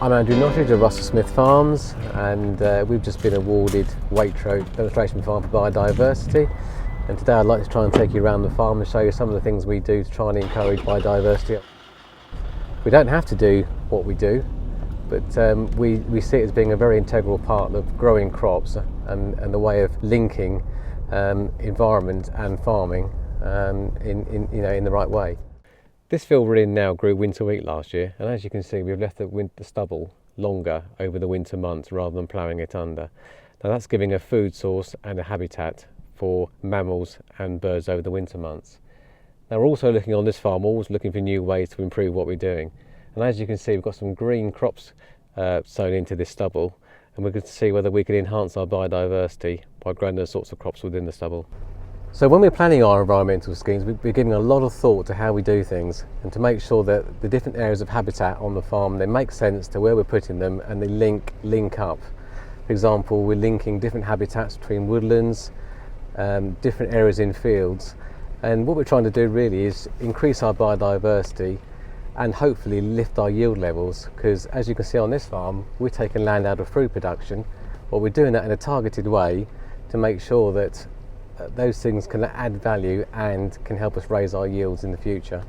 I'm Andrew Nottage of Russell Smith Farms, and we've just been awarded Waitrose Demonstration Farm for Biodiversity. And today I'd like to try and take you around the farm and show you some of the things we do to try and encourage biodiversity. We don't have to do what we do, but we see it as being a very integral part of growing crops and the way of linking environment and farming in the right way. This field we're in now grew winter wheat last year, and as you can see we've left the stubble longer over the winter months rather than ploughing it under. Now that's giving a food source and a habitat for mammals and birds over the winter months. Now we're also looking on this farm, always looking for new ways to improve what we're doing. And as you can see, we've got some green crops sown into this stubble, and we're going to see whether we can enhance our biodiversity by growing those sorts of crops within the stubble. So when we're planning our environmental schemes, we're giving a lot of thought to how we do things and to make sure that the different areas of habitat on the farm, they make sense to where we're putting them and they link up. For example, we're linking different habitats between woodlands, different areas in fields, and what we're trying to do really is increase our biodiversity and hopefully lift our yield levels, because as you can see on this farm, we're taking land out of fruit production, but we're doing that in a targeted way to make sure that those things can add value and can help us raise our yields in the future.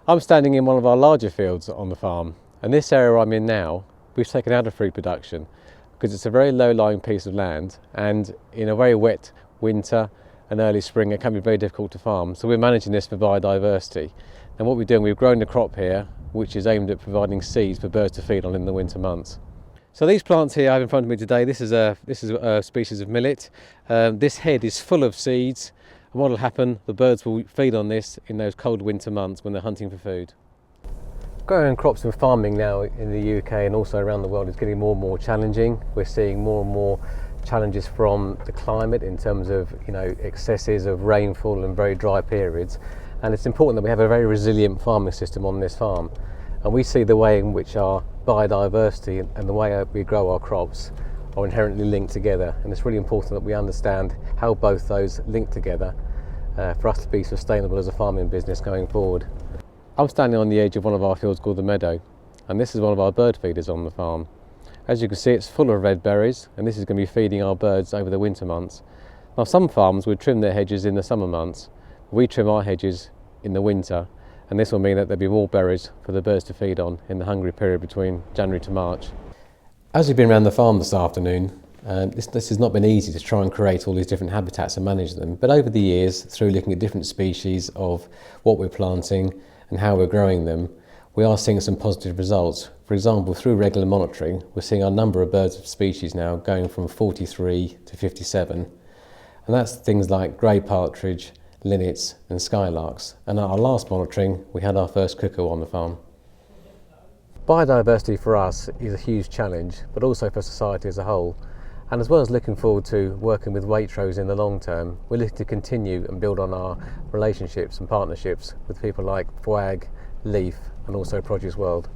I'm standing in one of our larger fields on the farm, and this area I'm in now we've taken out of fruit production because it's a very low-lying piece of land, and in a very wet winter and early spring it can be very difficult to farm, so we're managing this for biodiversity. And what we're doing, we've grown the crop here which is aimed at providing seeds for birds to feed on in the winter months. So these plants here I have in front of me today, this is a species of millet. This head is full of seeds, and what will happen, the birds will feed on this in those cold winter months when they're hunting for food. Growing crops and farming now in the UK and also around the world is getting more and more challenging. We're seeing more and more challenges from the climate in terms of excesses of rainfall and very dry periods, and it's important that we have a very resilient farming system on this farm, and we see the way in which our biodiversity and the way we grow our crops are inherently linked together, and it's really important that we understand how both those link together for us to be sustainable as a farming business going forward. I'm standing on the edge of one of our fields called the meadow, and this is one of our bird feeders on the farm. As you can see, it's full of red berries, and this is going to be feeding our birds over the winter months. Now some farms would trim their hedges in the summer months. We trim our hedges in the winter, and this will mean that there'll be more berries for the birds to feed on in the hungry period between January to March. As we've been around the farm this afternoon, this has not been easy to try and create all these different habitats and manage them, but over the years, through looking at different species of what we're planting and how we're growing them, we are seeing some positive results. For example, through regular monitoring, we're seeing our number of birds of species now going from 43 to 57. And that's things like grey partridge, linnets and skylarks. And at our last monitoring, we had our first cuckoo on the farm. Biodiversity for us is a huge challenge, but also for society as a whole. And as well as looking forward to working with Waitrose in the long term, we're looking to continue and build on our relationships and partnerships with people like FWAG, Leaf and also Produce World.